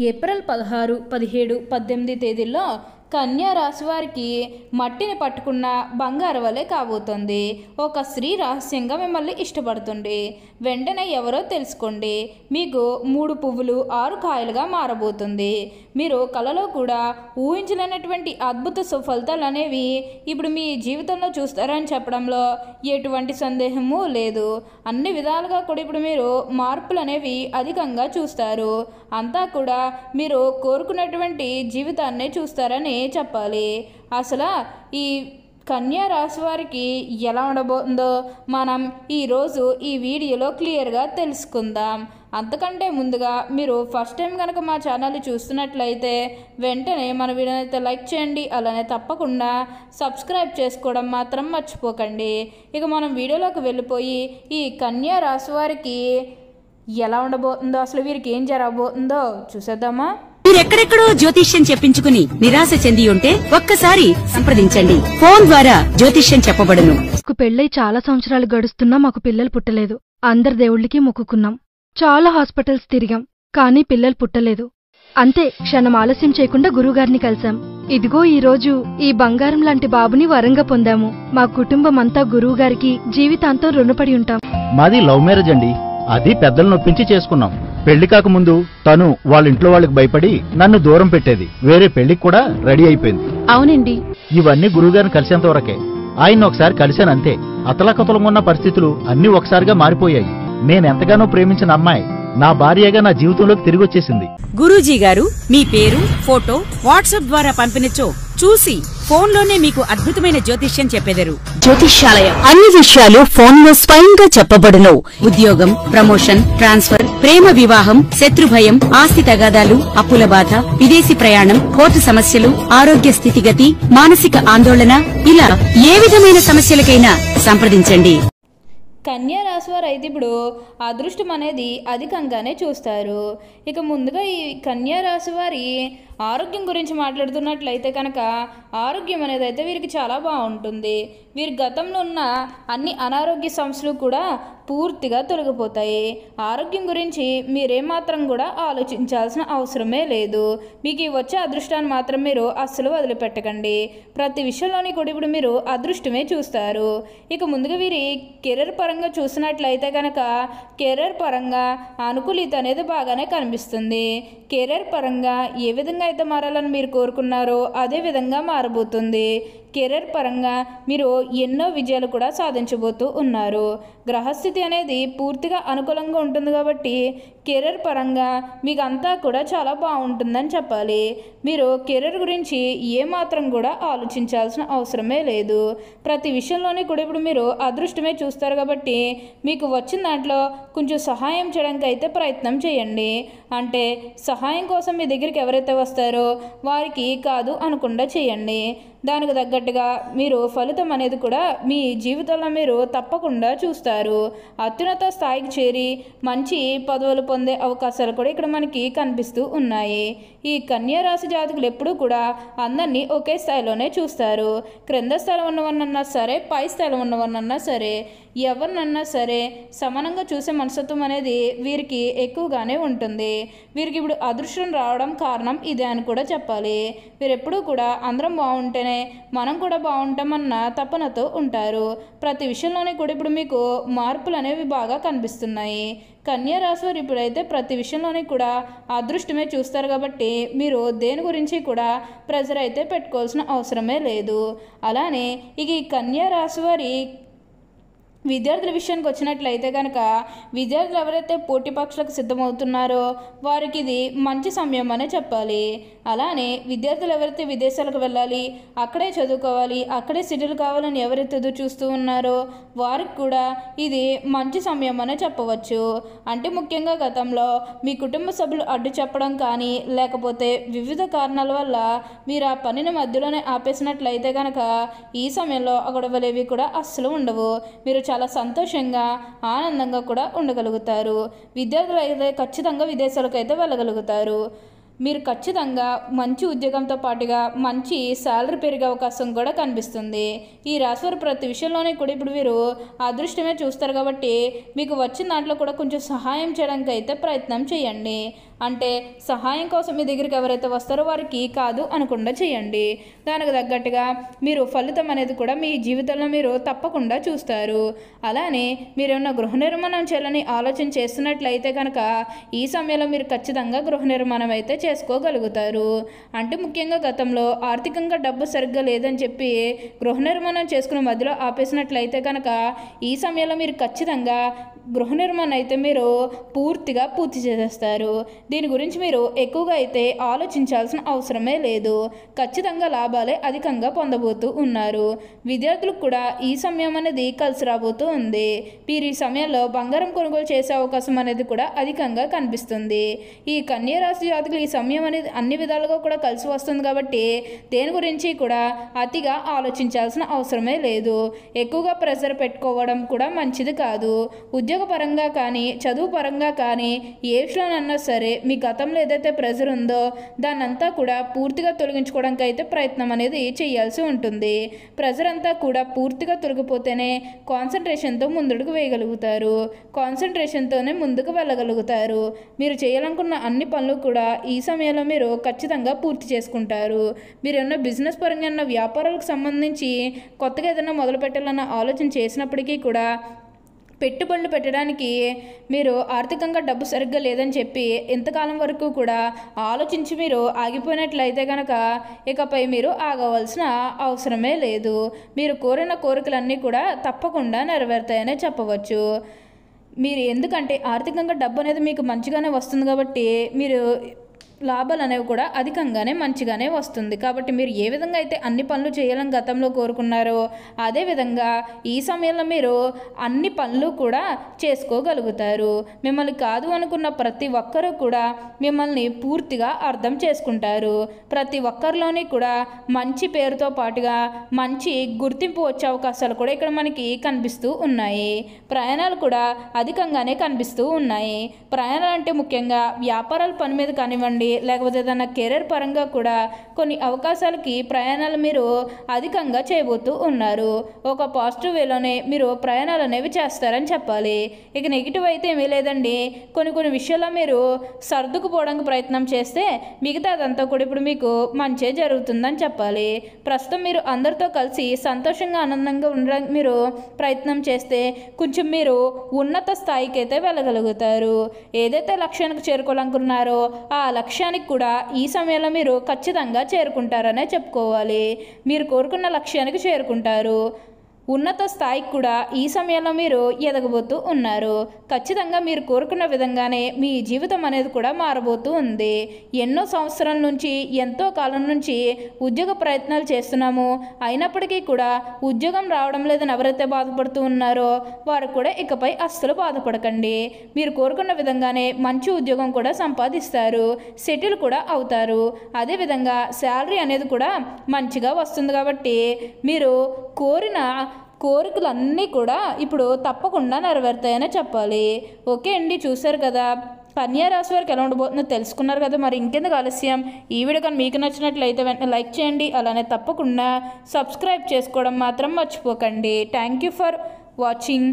April 16, 17, 18 తేదీల్లో కన్యా రాశి వారికి మట్టిని పట్టుకున్న బంగారు వలె కాబోతుంది. ఒక స్త్రీ రహస్యంగా మిమ్మల్ని ఇష్టపడుతుంది. వెంటనే ఎవరో తెలుసుకోండి. మీకు 3 పువ్వులు 6 కాయలుగా మారబోతుంది. మీరు కలలో కూడా ఊహించలేనటువంటి అద్భుత సుఫలితాలు అనేవి ఇప్పుడు మీ జీవితంలో చూస్తారని చెప్పడంలో ఎటువంటి సందేహము లేదు. అన్ని విధాలుగా కూడా ఇప్పుడు మీరు మార్పులు అనేవి అధికంగా చూస్తారు. అంతా కూడా మీరు కోరుకున్నటువంటి జీవితాన్ని చూస్తారని చెప్పాలి. అసలు ఈ కన్యా రాశి వారికి ఎలా ఉండబోతుందో మనం ఈరోజు ఈ వీడియోలో క్లియర్గా తెలుసుకుందాం. అంతకంటే ముందుగా మీరు ఫస్ట్ టైం కనుక మా ఛానల్ చూస్తున్నట్లయితే వెంటనే మన వీడియోని అయితే లైక్ చేయండి. అలానే తప్పకుండా సబ్స్క్రైబ్ చేసుకోవడం మాత్రం మర్చిపోకండి. ఇక మనం వీడియోలోకి వెళ్ళిపోయి ఈ కన్యా రాశి వారికి ఎలా ఉండబోతుందో, అసలు వీరికి ఏం జరగబోతుందో చూసేద్దామా. మీరెక్కడెక్కడో జ్యోతిష్యం చెప్పించుకుని నిరాశ చెంది ఉంటే ఒక్కసారి సంప్రదించండి. ఫోన్ ద్వారా జ్యోతిష్యం చెప్పబడును. పెళ్ళై చాలా సంవత్సరాలు గడుస్తున్నా మాకు పిల్లలు పుట్టలేదు. అందరి దేవుళ్ళకి మొక్కుకున్నాం. చాలా హాస్పిటల్స్ తిరిగాం, కానీ పిల్లలు పుట్టలేదు. అంతే, క్షణం ఆలస్యం చేయకుండా గురువుగారిని కలిశాం. ఇదిగో ఈ రోజు ఈ బంగారం లాంటి బాబుని వరంగా పొందాము. మా కుటుంబం అంతా గురువుగారికి జీవితాంతం రుణపడి ఉంటాం. మాది లవ్ మ్యారేజ్ అండి. అది పెద్దలు నొప్పించి చేసుకున్నాం. పెళ్లి కాకముందు తను వాళ్ళ ఇంట్లో వాళ్ళకి భయపడి నన్ను దూరం పెట్టేది. వేరే పెళ్లికి కూడా రెడీ అయిపోయింది. అవునండి, ఇవన్నీ గురువుగారిని కలిసేంత వరకే. ఆయన ఒకసారి కలిశానంతే. అతలకతలంగా ఉన్న పరిస్థితులు అన్నీ ఒకసారిగా మారిపోయాయి. నేనెంతగానో ప్రేమించిన అమ్మాయి నా భార్యగా నా జీవితంలోకి తిరిగి వచ్చేసింది. గురూజీ గారు మీ పేరు, ఫోటో వాట్సాప్ ద్వారా పంపినచో చూసి ఫోన్లోనే మీకు అద్భుతమైన జ్యోతిష్యం చెప్పెదరు. జ్యోతిష్యాలయం అన్ని విషయాలు ఫోన్లో స్వయంగా చెప్పబడును. ఉద్యోగం, ప్రమోషన్, ట్రాన్స్ఫర్, ప్రేమ వివాహం, శత్రుభయం, ఆస్తి తగాదాలు, అప్పుల బాధ, విదేశీ ప్రయాణం, కోర్టు సమస్యలు, ఆరోగ్య స్థితిగతి, మానసిక ఆందోళన, ఇలా ఏ విధమైన సమస్యలకైనా సంప్రదించండి. కన్యా రాశి వారు అయితే ఇప్పుడు అదృష్టం అనేది అధికంగానే చూస్తారు. ఇక ముందుగా ఈ కన్యా రాశి వారి ఆరోగ్యం గురించి మాట్లాడుతున్నట్లయితే కనుక ఆరోగ్యం అనేది అయితే వీరికి చాలా బాగుంటుంది. వీరి గతంలో ఉన్న అన్ని అనారోగ్య సమస్యలు కూడా పూర్తిగా తొలగిపోతాయి. ఆరోగ్యం గురించి మీరేమాత్రం కూడా ఆలోచించాల్సిన అవసరమే లేదు. మీకు వచ్చే అదృష్టాన్ని మాత్రం మీరు అస్సలు వదిలిపెట్టకండి. ప్రతి విషయంలోని కూడా ఇప్పుడు మీరు అదృష్టమే చూస్తారు. ఇక ముందుగా వీరి కెరీర్ పరంగా చూసినట్లయితే కనుక కెరీర్ పరంగా అనుకూలిత అనేది బాగానే కనిపిస్తుంది. కెరీర్ పరంగా ఏ విధంగా అయితే మారాలని మీరు కోరుకున్నారో అదే విధంగా మారబోతుంది. కెరీర్ పరంగా మీరు ఎన్నో విజయాలు కూడా సాధించబోతూ ఉన్నారు. గ్రహస్థితి అనేది పూర్తిగా అనుకూలంగా ఉంటుంది కాబట్టి కెరీర్ పరంగా మీకు అంతా కూడా చాలా బాగుంటుందని చెప్పాలి. మీరు కెరీర్ గురించి ఏమాత్రం కూడా ఆలోచించాల్సిన అవసరమే లేదు. ప్రతి విషయంలోనే కూడా ఇప్పుడు మీరు అదృష్టమే చూస్తారు కాబట్టి మీకు వచ్చిన దాంట్లో కొంచెం సహాయం చేయడానికి అయితే ప్రయత్నం చేయండి. అంటే సహాయం కోసం మీ దగ్గరికి ఎవరైతే వస్తారో వారికి కాదు అనకుండా చేయండి. దానికి తగ్గట్టుగా మీరు ఫలితం అనేది కూడా మీ జీవితంలో మీరు తప్పకుండా చూస్తారు. అత్యున్నత స్థాయికి చేరి మంచి పదవులు పొందే అవకాశాలు కూడా ఇక్కడ మనకి కనిపిస్తూ ఉన్నాయి. ఈ కన్యా రాశి జాతకులు ఎప్పుడూ కూడా అందరినీ ఒకే స్థాయిలోనే చూస్తారు. క్రింద స్థాయిలో ఉన్నవన్నన్నా సరే, పై స్థాయిలో ఉన్నవన్నన్నా సరే, ఎవరినన్నా సరే సమానంగా చూసే మనస్తత్వం అనేది వీరికి ఎక్కువగానే ఉంటుంది. వీరికి ఇప్పుడు అదృష్టం రావడం కారణం ఇదే అని కూడా చెప్పాలి. వీరెప్పుడూ కూడా అందరం బాగుంటేనే మనం కూడా బాగుంటామన్న తపనతో ఉంటారు. ప్రతి విషయంలోనే కూడా ఇప్పుడు మీకు మార్పులు అనేవి బాగా కనిపిస్తున్నాయి. కన్యా రాశి వారు ఇప్పుడైతే ప్రతి విషయంలోనే కూడా అదృష్టమే చూస్తారు కాబట్టి మీరు దేని గురించి కూడా ప్రెజర్ అయితే పెట్టుకోవాల్సిన అవసరమే లేదు. అలానే ఇక ఈ కన్యా రాశి వారి విద్యార్థుల విషయానికి వచ్చినట్లయితే కనుక విద్యార్థులు ఎవరైతే పోటీ పరీక్షలకు సిద్ధమవుతున్నారో వారికి ఇది మంచి సమయం అనే చెప్పాలి. అలానే విద్యార్థులు ఎవరైతే విదేశాలకు వెళ్ళాలి, అక్కడే చదువుకోవాలి, అక్కడే సెటిల్ కావాలని ఎవరైతే ఎదురు చూస్తూ ఉన్నారో వారికి కూడా ఇది మంచి సమయం అనే చెప్పవచ్చు. అంటే ముఖ్యంగా గతంలో మీ కుటుంబ సభ్యులు అడ్డు చెప్పడం కానీ లేకపోతే వివిధ కారణాల వల్ల మీరు ఆ పనిని మధ్యలోనే ఆపేసినట్లయితే కనుక ఈ సమయంలో గొడవలేవి కూడా అస్సలు ఉండవు. మీరు చాలా సంతోషంగా ఆనందంగా కూడా ఉండగలుగుతారు. విద్యార్థులు అయితే ఖచ్చితంగా విదేశాలకు అయితే వెళ్ళగలుగుతారు. మీరు ఖచ్చితంగా మంచి ఉద్యోగంతో పాటుగా మంచి శాలరీ పెరిగే అవకాశం కూడా కనిపిస్తుంది. ఈ రాశివారు ప్రతి విషయంలోనే కూడా ఇప్పుడు వీరు అదృష్టమే చూస్తారు కాబట్టి మీకు వచ్చిన దాంట్లో కూడా కొంచెం సహాయం చేయడానికి అయితే ప్రయత్నం చేయండి. అంటే సహాయం కోసం మీ దగ్గరికి ఎవరైతే వస్తారో వారికి కాదు అనకుండా చేయండి. దానికి తగ్గట్టుగా మీరు ఫలితం అనేది కూడా మీ జీవితంలో మీరు తప్పకుండా చూస్తారు. అలానే మీరు ఏమన్నా గృహ నిర్మాణం చేయాలని ఆలోచన చేస్తున్నట్లయితే కనుక ఈ సమయంలో మీరు ఖచ్చితంగా గృహ నిర్మాణం అయితే చేసుకోగలుగుతారు. అంటే ముఖ్యంగా గతంలో ఆర్థికంగా డబ్బు సరిగ్గా లేదని చెప్పి గృహ నిర్మాణం చేసుకునే మధ్యలో ఆపేసినట్లయితే కనుక ఈ సమయంలో మీరు ఖచ్చితంగా గృహ నిర్మాణం అయితే మీరు పూర్తిగా పూర్తి చేసేస్తారు. దీని గురించి మీరు ఎక్కువగా అయితే ఆలోచించాల్సిన అవసరమే లేదు. ఖచ్చితంగా లాభాలే అధికంగా పొందబోతూ ఉన్నారు. విద్యార్థులకు కూడా ఈ సమయం అనేది కలిసి రాబోతూ ఉంది. మీరు ఈ సమయంలో బంగారం కొనుగోలు చేసే అవకాశం అనేది కూడా అధికంగా కనిపిస్తుంది. ఈ కన్యా రాశి జాతకులు ఈ సమయం అనేది అన్ని విధాలుగా కూడా కలిసి వస్తుంది కాబట్టి దేని గురించి కూడా అతిగా ఆలోచించాల్సిన అవసరమే లేదు. ఎక్కువగా ప్రెషర్ పెట్టుకోవడం కూడా మంచిది కాదు. ఉద్యోగపరంగా కానీ చదువు పరంగా కానీ ఏ విషయంలోనన్నా సరే మీ గతంలో ఏదైతే ప్రెషర్ ఉందో దాన్నంతా కూడా పూర్తిగా తొలగించుకోవడానికి అయితే ప్రయత్నం అనేది చేయాల్సి ఉంటుంది. ప్రెషర్ అంతా కూడా పూర్తిగా తొలగిపోతేనే కాన్సన్ట్రేషన్తో ముందుకు వేయగలుగుతారు. కాన్సన్ట్రేషన్తోనే ముందుకు వెళ్ళగలుగుతారు. మీరు చేయాలనుకున్న అన్ని పనులు కూడా ఈ సమయంలో మీరు ఖచ్చితంగా పూర్తి చేసుకుంటారు. మీరు ఏమన్నా బిజినెస్ పరంగా ఉన్న వ్యాపారాలకు సంబంధించి కొత్తగా ఏదైనా మొదలు పెట్టాలన్న ఆలోచన చేసినప్పటికీ కూడా పెట్టుబడులు పెట్టడానికి మీరు ఆర్థికంగా డబ్బు సరిగ్గా లేదని చెప్పి ఇంతకాలం వరకు కూడా ఆలోచించి మీరు ఆగిపోయినట్లయితే కనుక ఇకపై మీరు ఆగవలసిన అవసరమే లేదు. మీరు కోరిన కోరికలన్నీ కూడా తప్పకుండా నెరవేరుతాయనే చెప్పవచ్చు. మీరు ఎందుకంటే ఆర్థికంగా డబ్బు అనేది మీకు మంచిగానే వస్తుంది కాబట్టి మీరు లాభాలు అనేవి కూడా అధికంగానే మంచిగానే వస్తుంది. కాబట్టి మీరు ఏ విధంగా అయితే అన్ని పనులు చేయాలని గతంలో కోరుకున్నారో అదేవిధంగా ఈ సమయంలో మీరు అన్ని పనులు కూడా చేసుకోగలుగుతారు. మిమ్మల్ని కాదు అనుకున్న ప్రతి ఒక్కరూ కూడా మిమ్మల్ని పూర్తిగా అర్థం చేసుకుంటారు. ప్రతి ఒక్కరిలోని కూడా మంచి పేరుతో పాటుగా మంచి గుర్తింపు వచ్చే అవకాశాలు కూడా ఇక్కడ మనకి కనిపిస్తూ ఉన్నాయి. ప్రయాణాలు కూడా అధికంగానే కనిపిస్తూ ఉన్నాయి. ప్రయాణాలు అంటే ముఖ్యంగా వ్యాపారాల పని మీద కానివ్వండి లేకపోతే ఏదైనా కెరీర్ పరంగా కూడా కొన్ని అవకాశాలకి ప్రయాణాలు మీరు అధికంగా చేయబోతూ ఉన్నారు. ఒక పాజిటివ్ వేలోనే మీరు ప్రయాణాలు అనేవి చేస్తారని చెప్పాలి. ఇక నెగిటివ్ అయితే ఏమీ లేదండి. కొన్ని విషయాల్లో మీరు సర్దుకుపోవడానికి ప్రయత్నం చేస్తే మిగతా అదంతా కూడా ఇప్పుడు మీకు మంచే జరుగుతుందని చెప్పాలి. ప్రస్తుతం మీరు అందరితో కలిసి సంతోషంగా ఆనందంగా ఉండడానికి మీరు ప్రయత్నం చేస్తే కొంచెం మీరు ఉన్నత స్థాయికి అయితే వెళ్ళగలుగుతారు. ఏదైతే లక్ష్యానికి చేరుకోవాలనుకున్నారో ఆ లక్ష్యానికి కూడా ఈ సమయంలో మీరు ఖచ్చితంగా చేరుకుంటారనే చెప్పుకోవాలి. మీరు కోరుకున్న లక్ష్యానికి చేరుకుంటారు. ఉన్నత స్థాయికి కూడా ఈ సమయంలో మీరు ఎదగబోతూ ఉన్నారు. ఖచ్చితంగా మీరు కోరుకున్న విధంగానే మీ జీవితం అనేది కూడా మారబోతూ ఉంది. ఎన్నో సంవత్సరాల నుంచి ఎంతో కాలం నుంచి ఉద్యోగ ప్రయత్నాలు చేస్తున్నాము, అయినప్పటికీ కూడా ఉద్యోగం రావడం లేదని ఎవరైతే బాధపడుతూ ఉన్నారో వారు కూడా ఇకపై అస్సలు బాధపడకండి. మీరు కోరుకున్న విధంగానే మంచి ఉద్యోగం కూడా సంపాదిస్తారు, సెటిల్ కూడా అవుతారు. అదేవిధంగా శాలరీ అనేది కూడా మంచిగా వస్తుంది. కాబట్టి మీరు కోరిన కోరికలన్నీ కూడా ఇప్పుడు తప్పకుండా నెరవేరుతాయనే చెప్పాలి. ఓకే అండి, చూశారు కదా కన్యా రాశి వారికి ఎలా ఉండబోతుందో తెలుసుకున్నారు కదా. మరి ఇంకెందుకు ఆలస్యం, ఈ వీడియో కానీ మీకు నచ్చినట్లయితే వెంటనే లైక్ చేయండి. అలానే తప్పకుండా సబ్స్క్రైబ్ చేసుకోవడం మాత్రం మర్చిపోకండి. Thank you for watching.